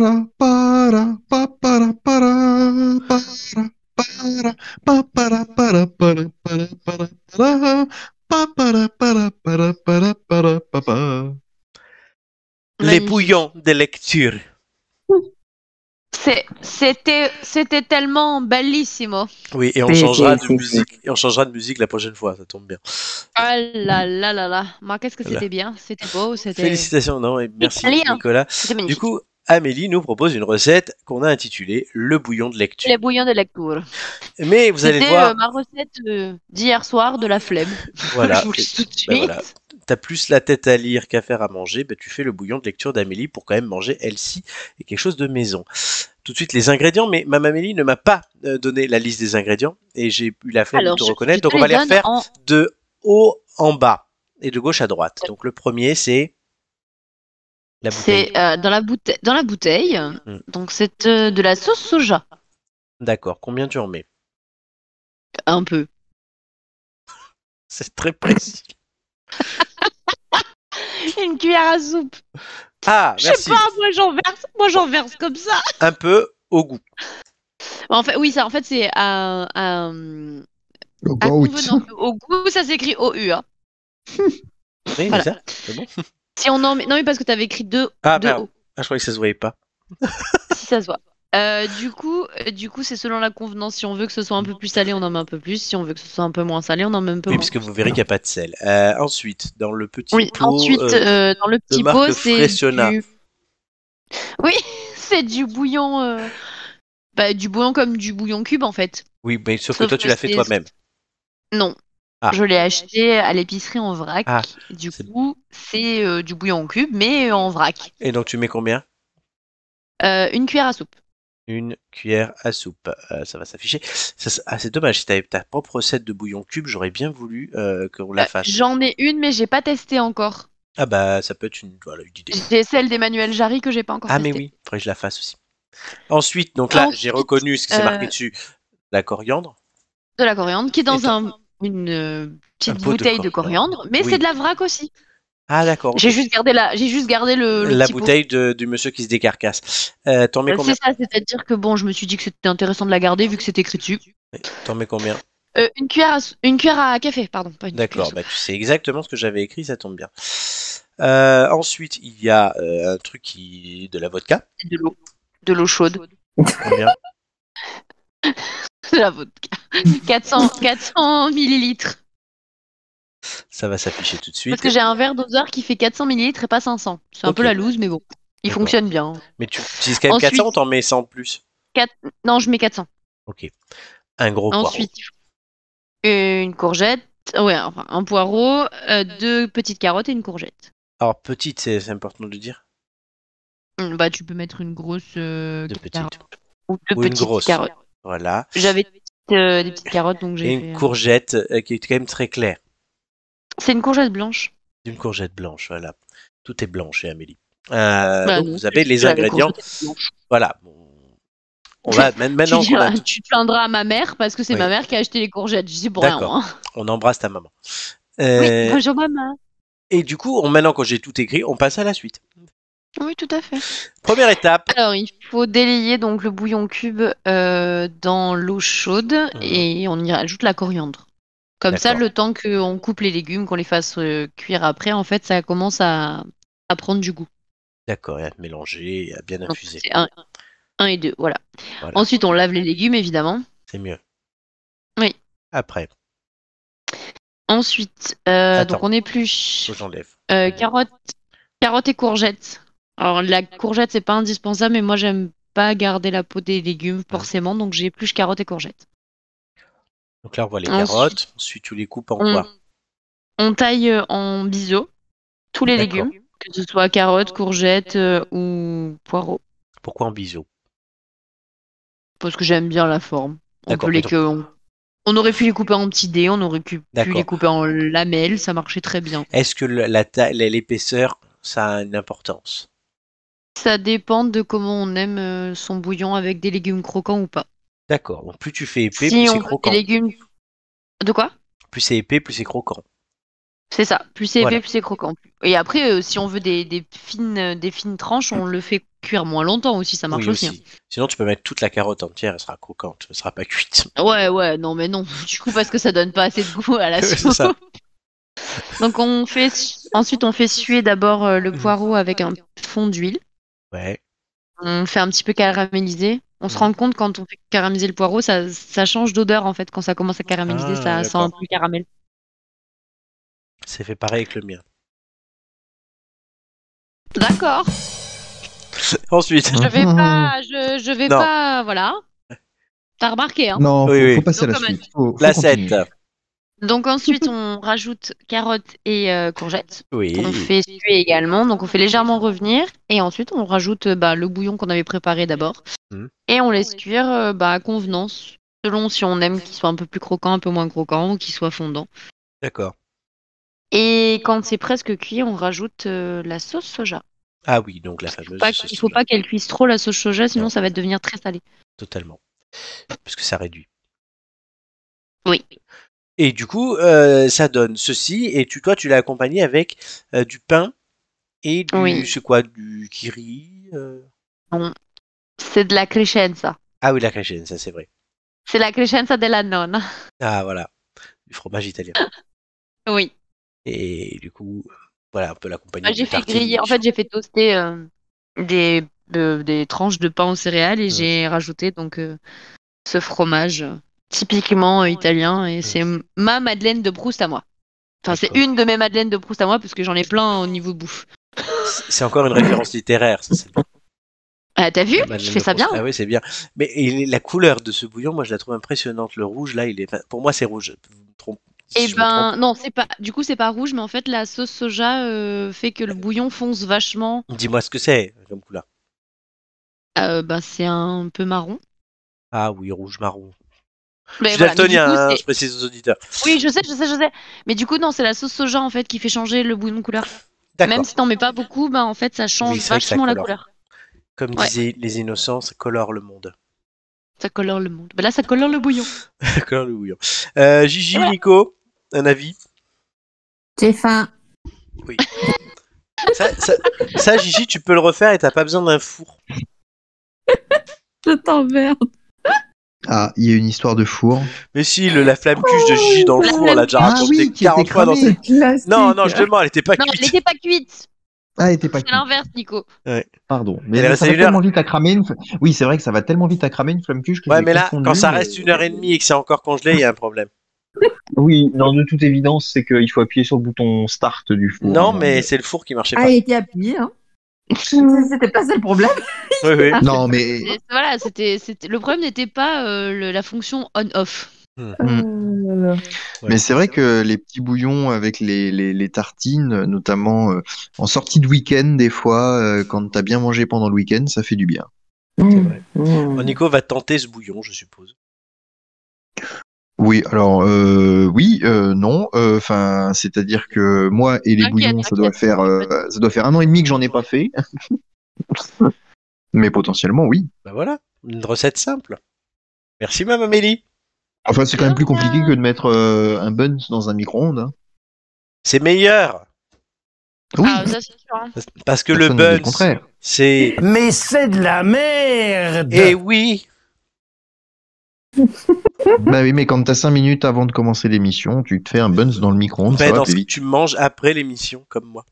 para, pa, para, para, pa. Les bouillons Magnifique. de lecture. C'était tellement bellissimo. Oui, et on changera de musique. Et on changera de musique la prochaine fois, ça tombe bien. Ah là là là là. Moi, qu'est-ce que Voilà. c'était bien. C'était beau, c'était Félicitations, non, et merci italien. Nicolas. C'était Du magnifique. coup, Amélie nous propose une recette qu'on a intitulée le bouillon de Les lecture. bouillons de lecture. Mais vous allez C'était voir, ma recette d'hier soir de la flemme. Je voilà, vous le dis tout de ben voilà, suite. t'as plus la tête à lire qu'à faire à manger, ben tu fais le bouillon de lecture d'Amélie pour quand même manger elle-ci et quelque chose de maison. Tout de suite les ingrédients, mais Mme Amélie ne m'a pas donné la liste des ingrédients et j'ai eu la flemme de Alors, te je reconnaître, donc te on les va les donne refaire en. de haut en bas et de gauche à droite. Donc le premier c'est la bouteille. C'est dans la bouteille. Dans la bouteille. Hmm. Donc, c'est de la sauce soja. D'accord, combien tu en mets? Un peu. C'est très précis. Une cuillère à soupe. Ah, Je sais merci. pas, moi j'en verse comme ça. Un peu au goût. En fait, oui, ça, en fait, c'est Au à goût. convenance. Au goût, ça s'écrit OU, hein. Oui, c'est Voilà. ça, c'est bon. Si on en met... Non, mais parce que tu avais écrit Ah deux merde, O. ah, je croyais que ça se voyait pas. Si ça se voit. Du coup, c'est selon la convenance. Si on veut que ce soit un peu plus salé, on en met un peu plus. Si on veut que ce soit un peu moins salé, on en met un peu Oui, moins. parce que vous verrez qu'il n'y a pas de sel. Ensuite, dans le petit Oui, pot ensuite, dans le de petit pot, marque c'est Fressiona. du. Oui, c'est du bouillon. Du bouillon comme du bouillon cube, en fait. Oui, mais sauf que Sauf toi, tu que l'as fait c'est. toi-même. Non. Ah, Je l'ai acheté à l'épicerie en vrac. ah, Du c'est... coup, c'est du bouillon en cube, mais en vrac. Et donc tu mets combien? Une cuillère à soupe. Une cuillère à soupe. Ça va s'afficher. Ah, c'est dommage, si tu avais ta propre recette de bouillon cube, j'aurais bien voulu qu'on la fasse. J'en ai une, mais j'ai pas testé encore. Ah bah, ça peut être voilà, une idée. J'ai celle d'Emmanuel Jarry que j'ai pas encore Ah mais testée. oui, faudrait que je la fasse aussi. Ensuite, donc là, j'ai Ensuite, reconnu ce qui s'est marqué dessus, la coriandre. de la coriandre, qui est Et dans une un petite pot de bouteille de coriandre. coriandre, mais c'est Oui. de la vrac aussi. Ah d'accord, J'ai ok. juste gardé le La petit pot. bouteille du monsieur qui se décarcasse. T'en mets combien? C'est ça, c'est-à-dire que bon, je me suis dit que c'était intéressant de la garder vu que c'était écrit dessus. T'en mets combien? Une cuillère à café, pardon, pas une cuillère à D'accord, soupe. bah tu sais exactement ce que j'avais écrit, ça tombe bien. Ensuite, il y a un truc de la vodka. De l'eau chaude, Combien? de la vodka. 400 millilitres. Ça va s'afficher tout de Parce suite. que j'ai un verre doseur qui fait 400 millilitres et pas 500. C'est un peu Ok, la loose, mais bon, il d'accord. fonctionne bien. Mais tu utilises quand même 400 ou Ensuite, t'en mets 100 de plus? quatre- non, je mets 400. Ok. Un gros poireau. Ensuite, une courgette, ouais, enfin, un poireau, deux petites carottes et une courgette. Alors, petite, c'est important de le dire. Bah, tu peux mettre une grosse De carotte petite. ou deux Ou une petites grosse. carottes. Voilà. J'avais des petites carottes, donc Et j'ai une fait. courgette qui est quand même très claire. C'est une courgette blanche. Une courgette blanche, voilà. Tout est blanc chez Amélie. Bah Donc non, vous avez les la ingrédients. courgette est blanche. Voilà. On va maintenant qu'on a tout. Tu te plaindras à ma mère parce que c'est ma Oui, mère qui a acheté les courgettes. Je dis pour rien, d'accord. hein. On embrasse ta maman. Oui, Euh, bonjour maman. et du coup, maintenant que j'ai tout écrit, on passe à la suite. Oui, tout à fait. Première étape. Alors, il faut délayer donc le bouillon cube dans l'eau chaude Mhm, et on y rajoute la coriandre. Comme ça, d'accord. le temps qu'on coupe les légumes, qu'on les fasse cuire après, en fait, ça commence à prendre du goût. D'accord. Et à te mélanger et à bien Donc, infuser. c'est un et deux, voilà. Voilà. Ensuite, on lave les légumes, évidemment. C'est mieux. Oui. Après. Ensuite, donc Attends. on Faut épluche que j'enlève. carottes et courgettes. Alors, la courgette, c'est pas indispensable, mais moi, j'aime pas garder la peau des légumes, Hein. forcément, donc j'épluche carottes et courgettes. Donc là, on voit les Ensuite, carottes. Ensuite, tu les coupes en on, quoi? on taille en biseau tous les D'accord. légumes, que ce soit carottes, courgettes ou poireaux, Pourquoi en biseau? parce que j'aime bien la forme. On peut D'accord. Mais les donc, que on aurait pu les couper en petits dés, on aurait pu les d'accord. couper en lamelles, ça marchait très bien. Est-ce que la taille, l'épaisseur, ça a une importance? Ça dépend de comment on aime son bouillon avec des légumes croquants ou pas. D'accord. Donc plus tu fais épais, plus Si c'est on veut des croquant. légumes... De quoi? Plus c'est épais, plus c'est croquant. C'est ça. Plus c'est épais, Voilà. plus c'est croquant. Et après, si on veut des fines tranches, on le fait cuire moins longtemps aussi, ça marche Oui, aussi. Hein. aussi. Sinon, tu peux mettre toute la carotte entière, elle sera croquante, elle sera pas cuite. Ouais, non, mais non. Du coup, parce que ça donne pas assez de goût à la C'est soupe. ça. Donc ensuite on fait suer d'abord le poireau avec un fond d'huile. Ouais. On fait un petit peu caraméliser. On se Mhm. rend compte quand on fait caraméliser le poireau, ça change d'odeur en fait. Quand ça commence à caraméliser, Ah, ça sent un d'accord. peu le caramel. C'est fait pareil avec le mien. D'accord. Ensuite. Je vais Non. pas, voilà. T'as remarqué, hein. Non, Oui, faut oui. passer à Donc, la comme- suite. Faut La 7. continuer. donc ensuite on rajoute carottes et courgettes qu'on Oui. fait suer également. Donc on fait légèrement revenir et ensuite on rajoute le bouillon qu'on avait préparé d'abord. Mhm. Et on laisse cuire à convenance, selon si on aime qu'il soit un peu plus croquant, un peu moins croquant, ou qu'il soit fondant. D'accord. Et quand c'est presque cuit, on rajoute la sauce soja. Ah oui, donc la fameuse sauce Il faut soja. pas qu'elle cuise trop la sauce soja, sinon Non, ça va devenir très salé. totalement. Parce que ça réduit. Oui. Et du coup, ça donne ceci. Et toi, tu l'as accompagné avec du pain et du, Oui. c'est quoi, du kiri Bon. C'est de la crescenza. Ah oui, la créchenne, ça c'est vrai. C'est la crescenza della nonna. Ah voilà, du fromage italien. Oui. Et du coup, voilà, on peut l'accompagner Bah, j'ai d'une fait tartine griller. En miche. fait, j'ai fait toaster des tranches de pain aux céréales et Hum, j'ai rajouté ce fromage typiquement italien et hum. c'est ma Madeleine de Proust à moi. Enfin, c'est D'accord. une de mes Madeleines de Proust à moi parce que j'en ai plein au niveau bouffe. C'est encore une référence littéraire, ça c'est bien. Ah, t'as vu? La Je Madeleine fais de ça bien. Proust. Ah oui, c'est bien. Mais la couleur de ce bouillon, moi je la trouve impressionnante. Le rouge, là, enfin, pour moi c'est rouge. Vous me Eh si je me trompe. ben, non, c'est pas. Du coup, c'est pas rouge, mais en fait, la sauce soja fait que le bouillon fonce vachement. Dis-moi ce que c'est comme couleur. C'est un peu marron. Ah oui, rouge-marron. Je Mais suis voilà. Mais du daltonien, coup, hein, c'est. je précise aux auditeurs. Oui, je sais. Mais du coup, non, c'est la sauce soja en fait qui fait changer le bouillon de couleur. Même D'accord. si t'en mets pas beaucoup, ben en fait, ça Oui, change c'est vrai que ça vachement la colore. couleur. Comme Ouais, disaient les innocents, ça colore le monde. ça colore le monde. Ben là, ça colore le bouillon. Ça colore le bouillon. Et Gigi, voilà. Nico, un avis? J'ai faim. Oui. Ça, ça, ça, Gigi, tu peux le refaire et t'as pas besoin d'un four. Je t'emmerde. Ah, il y a une histoire de four. Mais si, la flamme cuche de Gigi dans le La four, on l'a flamme déjà Ah raconté oui, qui était 40 fois dans cramée. cette... Classique. Non, non, je te mens, elle était pas Non, elle cuite. n'était pas cuite. Ah, elle était pas C'est cuite. l'inverse, Nico. Ouais. Pardon. Elle est Mais ça restée va une heure. tellement vite à cramer. Oui, c'est vrai que ça va tellement vite à cramer une flamme cuche que Ouais, j'ai mais là, quand confondu. ça reste 1 heure et demie et que c'est encore congelé, il y a un problème. Oui, non, de toute évidence, c'est qu'il faut appuyer sur le bouton start du four Non, avant mais de... c'est le four qui marchait Ah, pas. il était appuyé, hein. C'était pas ça le problème. Oui, oui. Non, mais Voilà, le problème n'était pas la fonction on-off. Mais c'est vrai que les petits bouillons avec les tartines, notamment en sortie de week-end, des fois, quand t'as bien mangé pendant le week-end, ça fait du bien. C'est vrai. Bon, Nico va tenter ce bouillon, je suppose. Oui, alors oui, non, enfin, c'est-à-dire que moi et les T'inquiète, bouillons, t'inquiète. ça doit faire 1 an et demi que j'en ai pas fait, mais potentiellement oui. Bah voilà, une recette simple. Merci, Mme Amélie. Enfin, c'est quand même plus compliqué que de mettre un buns dans un micro-ondes. Hein. C'est meilleur. Oui, Ah, ça c'est sûr. Hein. Parce que le personne ne dit le buns, contraire. c'est... Mais c'est de la merde! Eh oui. Bah oui, mais quand t'as 5 minutes avant de commencer l'émission, tu te fais un buns dans le micro-ondes, ça Ben, va dans ce plus cas, vite. tu manges après l'émission, comme moi.